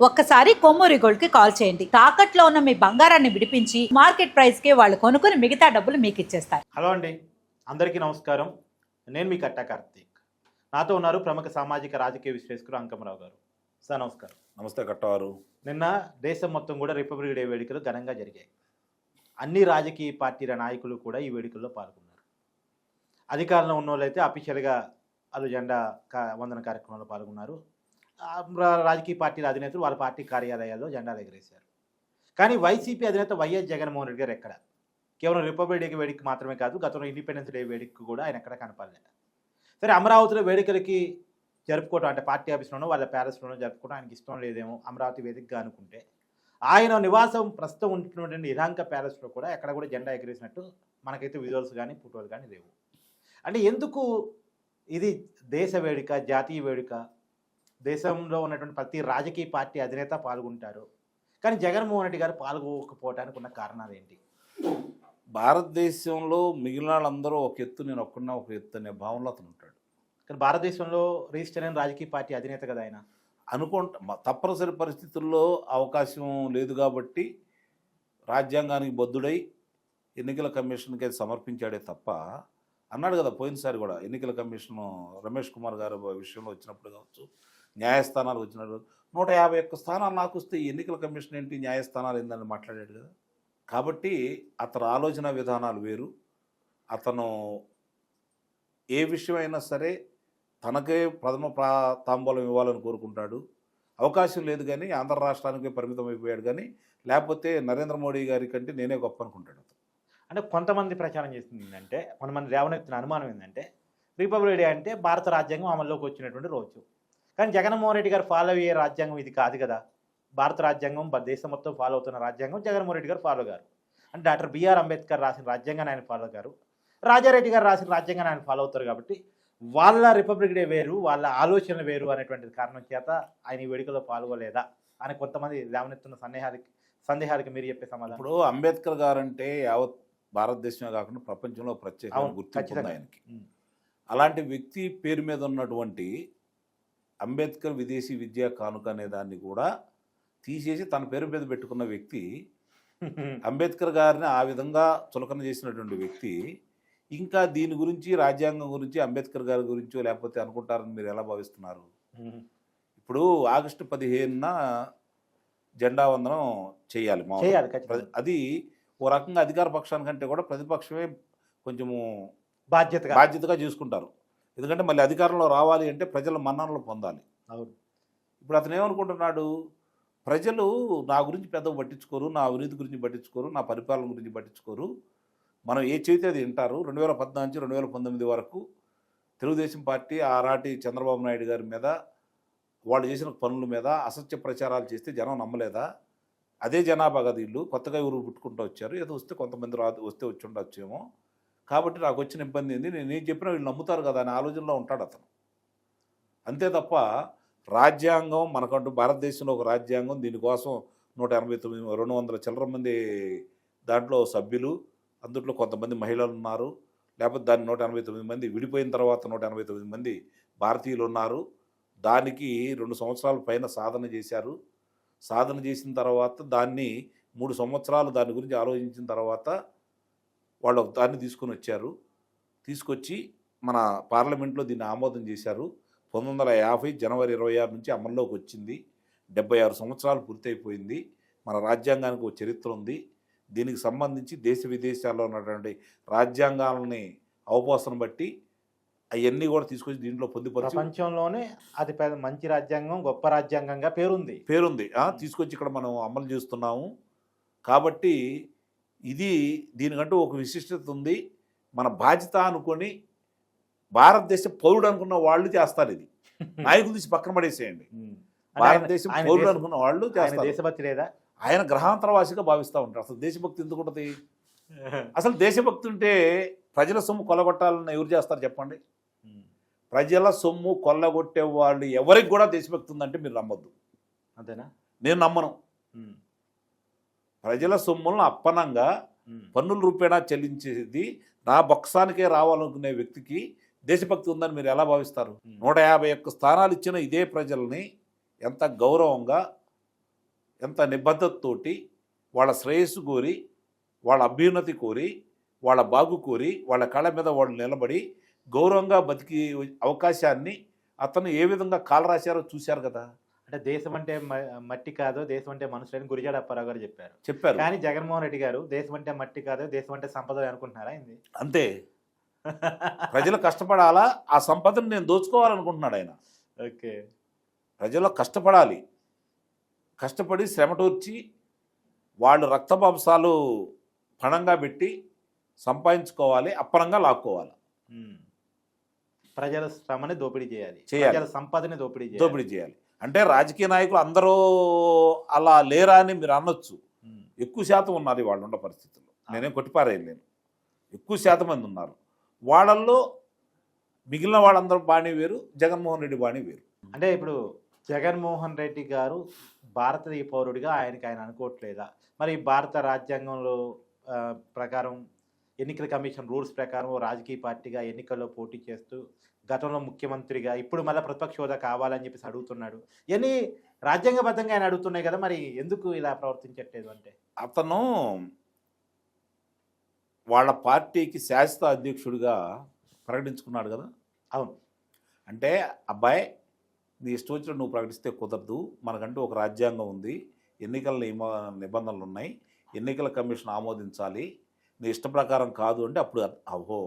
ఒక్కసారి కొమ్మూరి గోల్డ్ కి కాల్ చేయండి. తాకట్లో ఉన్న మీ బంగారాన్ని విడిపించి మార్కెట్ ప్రైస్ కి వాళ్ళు కొనుక్కుని మిగతా డబ్బులు మీకు ఇచ్చేస్తారు. హలో అండి, అందరికీ నమస్కారం. నేను మీ కట్టా కార్తీక్. నాతో ఉన్నారు ప్రముఖ సామాజిక రాజకీయ విశ్లేషకులు అంకమరావు గారు. సార్ నమస్కారం. నమస్తే కట్టవారు. నిన్న దేశం మొత్తం కూడా రిపబ్లిక్ డే వేడుకలు ఘనంగా జరిగాయి. అన్ని రాజకీయ పార్టీల నాయకులు కూడా ఈ వేడుకల్లో పాల్గొన్నారు. అధికారంలో ఉన్న వాళ్ళైతే అఫీషియల్గా వాళ్ళు జెండా వందన కార్యక్రమంలో పాల్గొన్నారు. రాజకీయ పార్టీల అధినేతలు వాళ్ళ పార్టీ కార్యాలయాల్లో జెండాలు ఎగరేశారు. కానీ వైసీపీ అధినేత వైఎస్ జగన్మోహన్ రెడ్డి గారు ఎక్కడ? కేవలం రిపబ్లిక్ డే వేడుక మాత్రమే కాదు, గతంలో ఇండిపెండెన్స్ డే వేడుక కూడా ఆయన ఎక్కడ కనపడలేదు. సరే, అమరావతిలో వేడుకలకి జరుపుకోవడం అంటే పార్టీ ఆఫీస్లోనో వాళ్ళ ప్యాలెస్లోనో జరుపుకోవడం ఆయనకి ఇష్టం లేదేమో అమరావతి వేదికగా అనుకుంటే, ఆయన నివాసం ప్రస్తుతం ఉంటున్నటువంటి నిరాంక ప్యాలెస్లో కూడా ఎక్కడ కూడా జెండా ఎగరేసినట్టు మనకైతే విజువల్స్ కానీ ఫోటోలు కానీ లేవు. అంటే ఎందుకు ఇది దేశ వేడుక, జాతీయ వేడుక, దేశంలో ఉన్నటువంటి ప్రతి రాజకీయ పార్టీ అధినేత పాల్గొంటారు, కానీ జగన్మోహన్ రెడ్డి గారు పాల్గొకపోవడానికి ఉన్న కారణాలు ఏంటి? భారతదేశంలో మిగిలిన వాళ్ళందరూ ఒక ఎత్తు, నేను ఒక్కడున్నా ఒక ఎత్తు అనే భావనలో అతను ఉంటాడు. కానీ భారతదేశంలో రిజిస్టర్ అయిన రాజకీయ పార్టీ అధినేత కదా ఆయన. తప్పనిసరి పరిస్థితుల్లో అవకాశం లేదు కాబట్టి రాజ్యాంగానికి బద్దుడై ఎన్నికల కమిషన్కి అది సమర్పించాడే తప్ప, అన్నాడు కదా పోయినసారి కూడా ఎన్నికల కమిషన్ రమేష్ కుమార్ గారు విషయంలో వచ్చినప్పుడు కావచ్చు, న్యాయస్థానాలు వచ్చినప్పుడు 151 స్థానాలు నాకు వస్తే ఎన్నికల కమిషన్ ఏంటి, న్యాయస్థానాలు ఏందని మాట్లాడాడు కదా. కాబట్టి అతని ఆలోచన విధానాలు వేరు. అతను ఏ విషయమైనా సరే తనకే ప్రథమ తాంబూలం ఇవ్వాలని కోరుకుంటాడు. అవకాశం లేదు కానీ ఆంధ్ర రాష్ట్రానికి పరిమితం అయిపోయాడు, కానీ లేకపోతే నరేంద్ర మోడీ గారి కంటే నేనే గొప్ప అనుకుంటాడు అతను. అంటే కొంతమంది ప్రచారం చేస్తుంది ఏంటంటే, కొంతమంది లేవనెత్తిన అనుమానం ఏంటంటే, రిపబ్లిక్ డే అంటే భారత రాజ్యాంగం అమల్లోకి వచ్చినటువంటి రోజు. కానీ జగన్మోహన్ రెడ్డి గారు ఫాలో అయ్యే రాజ్యాంగం ఇది కాదు కదా. భారత రాజ్యాంగం దేశం మొత్తం ఫాలో అవుతున్న రాజ్యాంగం జగన్మోహన్ రెడ్డి గారు ఫాలో గారు. అంటే డాక్టర్ బిఆర్ అంబేద్కర్ రాసిన రాజ్యాంగాన్ని ఆయన ఫాలో గారు, రాజారెడ్డి గారు రాసిన రాజ్యాంగాన్ని ఆయన ఫాలో అవుతారు. కాబట్టి వాళ్ళ రిపబ్లిక్ డే వేరు, వాళ్ళ ఆలోచనలు వేరు అనేటువంటి కారణం చేత ఆయన ఈ వేడుకలో పాల్గొలేదా అని కొంతమంది లేవనెత్తున్న సందేహాలకి మీరు చెప్పే సమాధానం? ఇప్పుడు అంబేద్కర్ గారు అంటే యావత్ భారతదేశమే కాకుండా ప్రపంచంలో ప్రత్యేకంగా గుర్తింపు ఆయనకి. అలాంటి వ్యక్తి పేరు మీద ఉన్నటువంటి అంబేద్కర్ విదేశీ విద్యా కానుక అనే దాన్ని కూడా తీసేసి తన పేరు మీద పెట్టుకున్న వ్యక్తి, అంబేద్కర్ గారిని ఆ విధంగా చులకన చేసినటువంటి వ్యక్తి, ఇంకా దీని గురించి రాజ్యాంగం గురించి అంబేద్కర్ గారి గురించో లేకపోతే అనుకుంటారని మీరు ఎలా భావిస్తున్నారు? ఇప్పుడు ఆగస్టు 15న జెండా వందనం చేయాలి. అది ఓ రకంగా అధికార పక్షానికంటే కూడా ప్రతిపక్షమే కొంచెము బాధ్యతగా చూసుకుంటారు. ఎందుకంటే మళ్ళీ అధికారంలో రావాలి అంటే ప్రజల మన్ననలు పొందాలి. అవును. ఇప్పుడు అతను ఏమనుకుంటున్నాడు, ప్రజలు నా గురించి పెద్దగా పట్టించుకోరు, నా అవినీతి గురించి పట్టించుకోరు, నా పరిపాలన గురించి పట్టించుకోరు, మనం ఏ చేస్తే అది వింటారు. 2014 నుంచి 2019 వరకు తెలుగుదేశం పార్టీ ఆనాటి చంద్రబాబు నాయుడు గారి మీద వాళ్ళు చేసిన పనుల మీద అసత్య ప్రచారాలు చేస్తే జనం నమ్మలేదా? అదే జనాభా కదా వీళ్ళు, కొత్తగా ఎవరు పుట్టుకుంటూ వచ్చారు, ఏదో వస్తే కొంతమంది వస్తే వచ్చి ఉండొచ్చేమో, కాబట్టి నాకు వచ్చిన ఇబ్బంది ఏంది, నేను చెప్పిన వీళ్ళు నమ్ముతారు కదా అనే ఆలోచనలో ఉంటాడు అతను. అంతే తప్ప రాజ్యాంగం మనకంటూ భారతదేశంలో ఒక రాజ్యాంగం, దీనికోసం 189 200 చిల్లర మంది దాంట్లో సభ్యులు, అందుట్లో కొంతమంది మహిళలు ఉన్నారు, లేకపోతే దాన్ని 189 మంది విడిపోయిన తర్వాత 189 మంది భారతీయులు ఉన్నారు. దానికి 2 సంవత్సరాల పైన సాధన చేశారు. సాధన చేసిన తర్వాత దాన్ని 3 సంవత్సరాలు దాని గురించి ఆలోచించిన తర్వాత వాళ్ళు దాన్ని తీసుకొచ్చి మన పార్లమెంట్లో దీన్ని ఆమోదం చేశారు. 1950 జనవరి 26 నుంచి అమల్లోకి వచ్చింది. 76 సంవత్సరాలు పూర్తయిపోయింది. మన రాజ్యాంగానికి ఒక చరిత్ర ఉంది. దీనికి సంబంధించి దేశ విదేశాల్లో ఉన్నటువంటి రాజ్యాంగాలని అవపోసన బట్టి అవన్నీ కూడా తీసుకొచ్చి దీంట్లో పొందుపరిచి ప్రపంచంలోనే అది మంచి రాజ్యాంగం, గొప్ప రాజ్యాంగంగా పేరుంది. తీసుకొచ్చి ఇక్కడ మనం అమలు చేస్తున్నాము. కాబట్టి దీనికంటూ ఒక విశిష్టత ఉంది. మన బాధ్యత అనుకొని భారతదేశ పౌరుడు అనుకున్న వాళ్ళు చేస్తారు. ఇది నాయకులు తీసి పక్కన పడేసేయండి. భారతదేశం పౌరుడు అనుకున్న వాళ్ళు చేస్తారు. దేశభక్తి లేదా? ఆయన గ్రహాంతరవాసిగా భావిస్తూ ఉంటారు. అసలు దేశభక్తి ఎందుకు ఉంటుంది? అసలు దేశభక్తి ఉంటే ప్రజల సొమ్ము కొల్లగొట్టాలని ఎవరు చేస్తారు చెప్పండి? ప్రజల సొమ్ము కొల్లగొట్టే వాళ్ళు ఎవరికి కూడా దేశభక్తి ఉందంటే మీరు నమ్మొద్దు. అంతేనా? నేను నమ్మను. ప్రజల సొమ్ములను అప్పనంగా పన్నుల రూపేణా చెల్లించేది నా బొక్సానికే రావాలనుకునే వ్యక్తికి దేశభక్తి ఉందని మీరు ఎలా భావిస్తారు? 151 స్థానాలు ఇచ్చిన ఇదే ప్రజల్ని ఎంత గౌరవంగా ఎంత నిబద్ధతతోటి వాళ్ళ శ్రేయస్సు కోరి, వాళ్ళ అభ్యున్నతి కోరి, వాళ్ళ బాగు కోరి, వాళ్ళ కళ్ళ మీద వాళ్ళు నిలబడి గౌరవంగా బతికి అవకాశాన్ని అతను ఏ విధంగా కాలరాశారో చూశారు కదా. అంటే దేశం అంటే మట్టి కాదు, దేశం అంటే మనుషులని గురిజాడ అప్పారావు గారు చెప్పారు. కానీ జగన్మోహన్ రెడ్డి గారు దేశం అంటే మట్టి కాదు, దేశం అంటే సంపద అనుకుంటున్నారా ఏంది? అంతే. ప్రజలు కష్టపడాలా, ఆ సంపదను నేను దోచుకోవాలనుకుంటున్నాడు ఆయన. ఓకే. ప్రజలు కష్టపడాలి, కష్టపడి శ్రమటూర్చి వాళ్ళు రక్తమాంసాలు పణంగా పెట్టి సంపాదించుకోవాలి, అప్పనంగా లాక్కోవాలి. ప్రజల శ్రమని దోపిడీ చేయాలి, చేయాలి. ప్రజల సంపదని దోపిడీ చేయాలి. అంటే రాజకీయ నాయకులు అందరూ అలా లేరా అని మీరు అనొచ్చు. ఎక్కువ శాతం ఉన్నారు వాళ్ళు ఉన్న పరిస్థితుల్లో, నేనేం కొట్టిపారేయలేను. ఎక్కువ శాతం మంది ఉన్నారు. వాళ్ళల్లో మిగిలిన వాళ్ళందరూ బాణీ వేరు, జగన్మోహన్ రెడ్డి బాణీ వేరు. అంటే ఇప్పుడు జగన్మోహన్ రెడ్డి గారు భారతీయ పౌరుడిగా ఆయన అనుకోవట్లేదా? మరి భారత రాజ్యాంగంలో ప్రకారం ఎన్నికల కమిషన్ రూల్స్ ప్రకారం రాజకీయ పార్టీగా ఎన్నికల్లో పోటీ చేస్తూ గతంలో ముఖ్యమంత్రిగా ఇప్పుడు మళ్ళీ ప్రతిపక్ష హోదా కావాలని చెప్పేసి అడుగుతున్నాడు. ఇవన్నీ రాజ్యాంగబద్ధంగా ఆయన అడుగుతున్నాయి కదా, మరి ఎందుకు ఇలా ప్రవర్తించట్లేదు? అంటే అతను వాళ్ళ పార్టీకి శాశ్వత అధ్యక్షుడిగా ప్రకటించుకున్నాడు కదా. అవును. అంటే అబ్బాయి, నీ ఇష్టం వచ్చినట్టు నువ్వు ప్రకటిస్తే కుదరదు, మనకంటూ ఒక రాజ్యాంగం ఉంది, ఎన్నికల నిబంధనలు ఉన్నాయి, ఎన్నికల కమిషన్ ఆమోదించాలి, నీ ఇష్ట ప్రకారం కాదు అంటే అప్పుడు అహో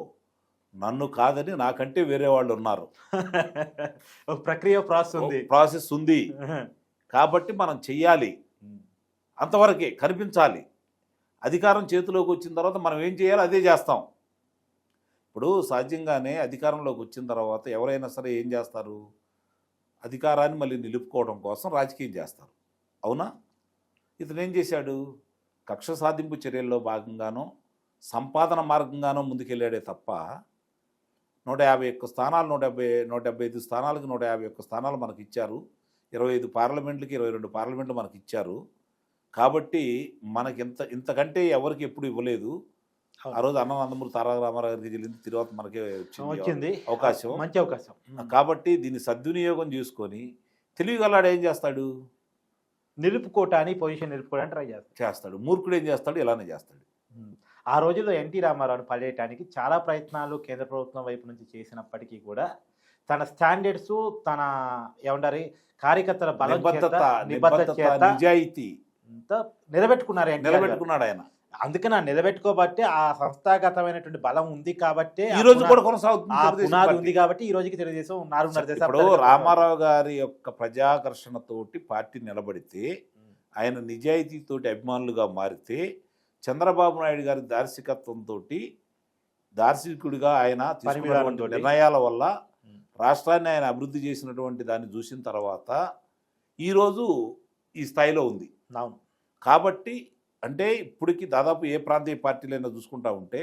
నన్ను కాదని నాకంటే వేరే వాళ్ళు ఉన్నారు, ప్రక్రియ ప్రాసెస్ ఉంది కాబట్టి మనం చెయ్యాలి, అంతవరకే కనిపించాలి. అధికారం చేతిలోకి వచ్చిన తర్వాత మనం ఏం చేయాలో అదే చేస్తాం. ఇప్పుడు సహజంగానే అధికారంలోకి వచ్చిన తర్వాత ఎవరైనా సరే ఏం చేస్తారు? అధికారాన్ని మళ్ళీ నిలుపుకోవడం కోసం రాజకీయం చేస్తారు, అవునా? ఇతను ఏం చేశాడు? కక్ష సాధింపు చర్యల్లో భాగంగానో సంపాదన మార్గంగానో ముందుకెళ్ళాడే తప్ప 151 స్థానాలు 175 స్థానాలకు 151 స్థానాలు మనకి ఇచ్చారు, 25 పార్లమెంట్లకి 22 పార్లమెంట్లు మనకి ఇచ్చారు. కాబట్టి మనకి ఇంతకంటే ఎవరికి ఎప్పుడు ఇవ్వలేదు. ఆ రోజు నందమూరి తారక రామారావు గారికి వెళ్ళింది, తర్వాత మనకే వచ్చింది అవకాశం, మంచి అవకాశం. కాబట్టి దీన్ని సద్వినియోగం చేసుకొని తెలివిగలాడు ఏం చేస్తాడు? నిలుపుకోవటానికి, పొజిషన్ నిలుపుకోవడానికి ట్రై చేస్తాడు. మూర్ఖుడు ఏం చేస్తాడు? ఇలానే చేస్తాడు. ఆ రోజుల్లో ఎన్టీ రామారావుని పడేయటానికి చాలా ప్రయత్నాలు కేంద్ర ప్రభుత్వం వైపు నుంచి చేసినప్పటికీ కూడా తన స్టాండర్డ్స్, తన ఏమంటారు కార్యకర్తల నిజాయితీ నిలబెట్టుకున్నాడు ఆయన. అందుకని నిలబెట్టుకోబట్టి ఆ సంస్థాగతమైనటువంటి బలం ఉంది కాబట్టి ఈ రోజు కూడా కొనసాగుతుంది, ఉంది కాబట్టి ఈ రోజుకి తెలుగుదేశం 4.5 ఇప్పుడు రామారావు గారి యొక్క ప్రజాకర్షణతోటి పార్టీ నిలబడితే, ఆయన నిజాయితీతోటి అభిమానులుగా మారితే, చంద్రబాబు నాయుడు గారి దార్శనికుడిగా ఆయన తీసుకున్నటువంటి నిర్ణయాల వల్ల రాష్ట్రాన్ని ఆయన అభివృద్ధి చేసినటువంటి దాన్ని చూసిన తర్వాత ఈరోజు ఈ స్థాయిలో ఉంది. కాబట్టి అంటే ఇప్పటికి దాదాపు ఏ ప్రాంతీయ పార్టీలైనా చూసుకుంటా ఉంటే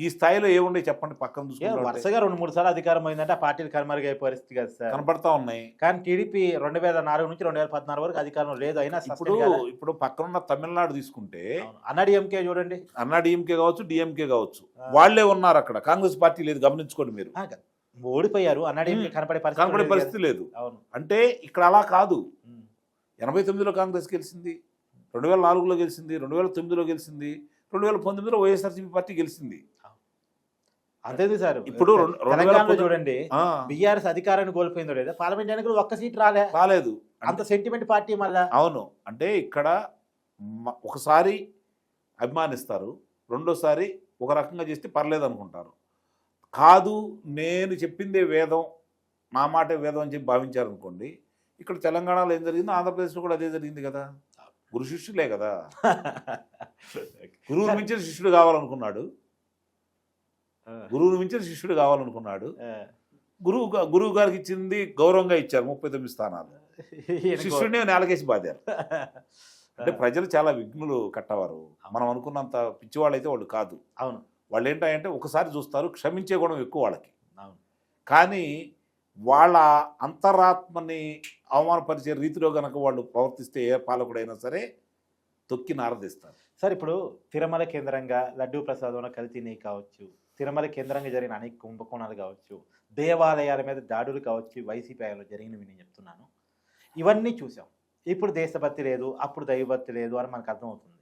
ఈ స్థాయిలో ఏముండే చెప్పండి? పక్కన చూసుకుంటే వరుసగా 2-3 సార్లు అధికారం అయిందంటే ఆ పార్టీలు కనుమరుగయ్యే పరిస్థితి కదా సార్, కనపడతా ఉన్నాయి. కానీ టీడీపీ 2004 నుంచి 2014 వరకు అధికారం లేదు. అయినా ఇప్పుడు పక్కనున్న తమిళనాడు తీసుకుంటే అన్నాడీఎంకే చూడండి, అన్నాడీఎంకే కావచ్చు, డిఎంకే కావచ్చు, వాళ్లే ఉన్నారు అక్కడ. కాంగ్రెస్ పార్టీ లేదు, గమనించుకోండి మీరు. ఓడిపోయారు, అన్నాడీఎంకే కనపడే పరిస్థితి లేదు. అంటే ఇక్కడ అలా కాదు. 89లో కాంగ్రెస్ గెలిచింది, 2004లో గెలిచింది, 2009లో గెలిచింది, 2019లో వైఎస్ఆర్సీపీ పార్టీ గెలిచింది. అంతేది సార్. ఇప్పుడు తెలంగాణలో చూడండి, బీఆర్ఎస్ అధికారాన్ని కోల్పోయిందో లేదా, పార్లమెంట్ ఎన్నికలు ఒక్క సీట్ రాలేదు. అంత సెంటిమెంట్ పార్టీ మళ్ళా. అవును. అంటే ఇక్కడ ఒకసారి అభిమానిస్తారు, రెండోసారి ఒక రకంగా చేస్తే పర్లేదు అనుకుంటారు. కాదు నేను చెప్పిందే వేదం, నా మాటే వేదం అని చెప్పి భావించారనుకోండి. ఇక్కడ తెలంగాణలో ఏం జరిగిందో ఆంధ్రప్రదేశ్లో కూడా అదే జరిగింది కదా. గురు శిష్యులే కదా. గురువుని మించిన శిష్యుడు కావాలనుకున్నాడు, గురువు గారికి ఇచ్చింది గౌరవంగా ఇచ్చారు, 39 స్థానాలు. శిష్యుడిని నేలకేసి బాధారు. అంటే ప్రజలు చాలా విఘ్నులు కట్టవారు. మనం అనుకున్నంత పిచ్చివాళ్ళు అయితే వాళ్ళు కాదు. అవును. వాళ్ళు ఏంటంటే ఒకసారి చూస్తారు, క్షమించే గుణం ఎక్కువ వాళ్ళకి. కానీ వాళ్ళ అంతరాత్మని అవమానపరిచే రీతిలో కనుక వాళ్ళు ప్రవర్తిస్తే ఏ పాలకుడైనా సరే తొక్కి నారదీస్తారు. సార్, ఇప్పుడు తిరుమల కేంద్రంగా లడ్డూ ప్రసాదంలో కల్తీ కావచ్చు, తిరుమల కేంద్రంగా జరిగిన అనేక కుంభకోణాలు కావచ్చు, దేవాలయాల మీద దాడులు కావచ్చు, వైసీపీ హయాంలో జరిగినవి నేను చెప్తున్నాను. ఇవన్నీ చూసాం. ఇప్పుడు దేశభక్తి లేదు, అప్పుడు దైవభక్తి లేదు అని మనకు అర్థమవుతుంది.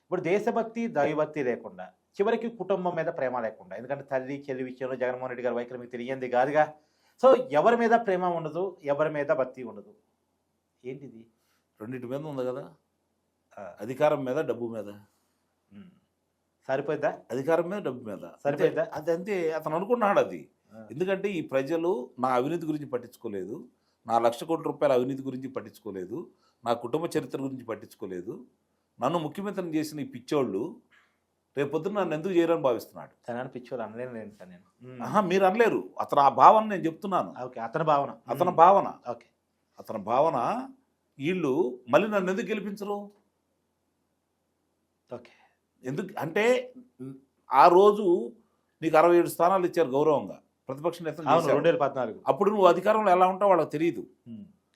ఇప్పుడు దేశభక్తి, దైవభక్తి లేకుండా చివరికి కుటుంబం మీద ప్రేమ లేకుండా, ఎందుకంటే తల్లి చెల్లి విషయంలో జగన్మోహన్ రెడ్డి గారి వైఖరి మీకు తెలియంది కాదుగా. సో ఎవరి మీద ప్రేమ ఉండదు, ఎవరి మీద భక్తి ఉండదు. ఏంటిది? రెండింటి మీద ఉంది కదా, అధికారం మీద డబ్బు మీద. సరిపోయిందా? అధికారం మీద డబ్బు మీద సరిపోయిందా? అది అంతే, అతను అనుకున్నాడు అది. ఎందుకంటే ఈ ప్రజలు నా అవినీతి గురించి పట్టించుకోలేదు, నా 1,00,000 కోట్ల రూపాయల అవినీతి గురించి పట్టించుకోలేదు, నా కుటుంబ చరిత్ర గురించి పట్టించుకోలేదు. నన్ను ముఖ్యమంత్రిని చేసిన ఈ పిచ్చోళ్ళు రేపొద్దున నన్ను ఎందుకు చేయరని భావిస్తున్నాడు. తనని పిచ్చోళ్ళు అనలేను సార్ నేను. మీరు అనలేరు, అతను ఆ భావన నేను చెప్తున్నాను. ఓకే, అతని భావన. ఓకే, అతని భావన. వీళ్ళు మళ్ళీ నన్ను ఎందుకు గెలిపించరు? ఓకే, ఎందుకు అంటే ఆ రోజు నీకు 67 స్థానాలు ఇచ్చారు గౌరవంగా, ప్రతిపక్ష నేతలు చేశారు. 2014. అప్పుడు నువ్వు అధికారంలో ఎలా ఉంటావు వాళ్ళకి తెలియదు.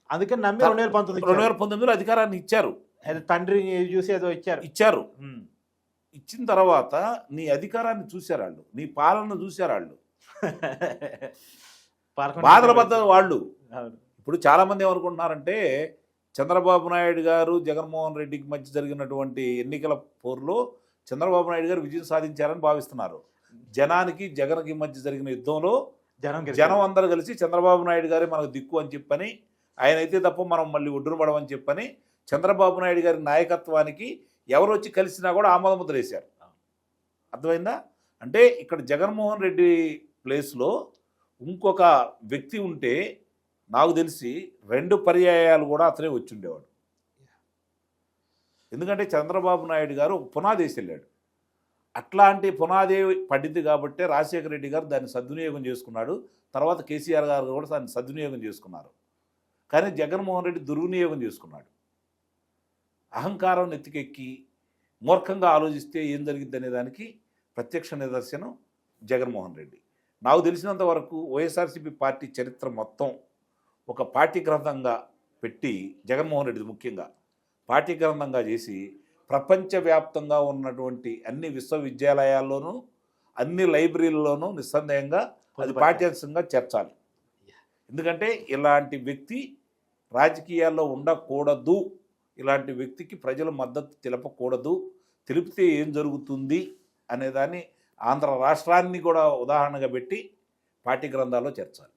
అందుకని నమ్మి 2019లో అధికారాన్ని ఇచ్చారు. తండ్రి చూసి ఏదో ఇచ్చారు. ఇచ్చిన తర్వాత నీ అధికారాన్ని చూశారు వాళ్ళు, నీ పాలన చూశారు వాళ్ళు, బాధల బద్దలు వాళ్ళు. ఇప్పుడు చాలామంది ఏమనుకుంటున్నారంటే చంద్రబాబు నాయుడు గారు జగన్మోహన్ రెడ్డికి మధ్య జరిగినటువంటి ఎన్నికల పోరులో చంద్రబాబు నాయుడు గారు విజయం సాధించారని భావిస్తున్నారు. జనానికి జగన్కి మధ్య జరిగిన యుద్ధంలో జనం అందరూ కలిసి చంద్రబాబు నాయుడు గారే మనకు దిక్కు అని చెప్పని, ఆయన అయితే తప్ప మనం మళ్ళీ ఒడ్డున పడమని చెప్పని చంద్రబాబు నాయుడు గారి నాయకత్వానికి ఎవరు వచ్చి కలిసినా కూడా ఆమోదముద్ర వేశారు. అర్థమైందా? అంటే ఇక్కడ జగన్మోహన్ రెడ్డి ప్లేస్లో ఇంకొక వ్యక్తి ఉంటే నాకు తెలిసి 2 పర్యాయాలు కూడా అతనే వచ్చి ఉండేవాడు. ఎందుకంటే చంద్రబాబు నాయుడు గారు ఒక పునాది వేసి వెళ్ళాడు. అట్లాంటి పునాది పడింది కాబట్టి రాజశేఖర రెడ్డి గారు దాన్ని సద్వినియోగం చేసుకున్నాడు. తర్వాత కేసీఆర్ గారు కూడా దాన్ని సద్వినియోగం చేసుకున్నారు. కానీ జగన్మోహన్ రెడ్డి దుర్వినియోగం చేసుకున్నాడు. అహంకారం నెత్తికెక్కి మూర్ఖంగా ఆలోచిస్తే ఏం జరిగిద్ది అనే దానికి ప్రత్యక్ష నిదర్శనం జగన్మోహన్ రెడ్డి. నాకు తెలిసినంత వరకు వైఎస్ఆర్సీపీ పార్టీ చరిత్ర మొత్తం ఒక పాఠ్య గ్రంథంగా పెట్టి, జగన్మోహన్ రెడ్డి ముఖ్యంగా పాఠ్య గ్రంథంగా చేసి ప్రపంచవ్యాప్తంగా ఉన్నటువంటి అన్ని విశ్వవిద్యాలయాల్లోనూ అన్ని లైబ్రరీల్లోనూ నిస్సందేహంగా అది పాఠ్యాంశంగా చేర్చాలి. ఎందుకంటే ఇలాంటి వ్యక్తి రాజకీయాల్లో ఉండకూడదు, ఇలాంటి వ్యక్తికి ప్రజల మద్దతు తెలపకూడదు, తెలిపితే ఏం జరుగుతుంది అనేదాన్ని ఆంధ్ర రాష్ట్రాన్ని కూడా ఉదాహరణగా పెట్టి పాఠ్య గ్రంథాల్లో చేర్చాలి.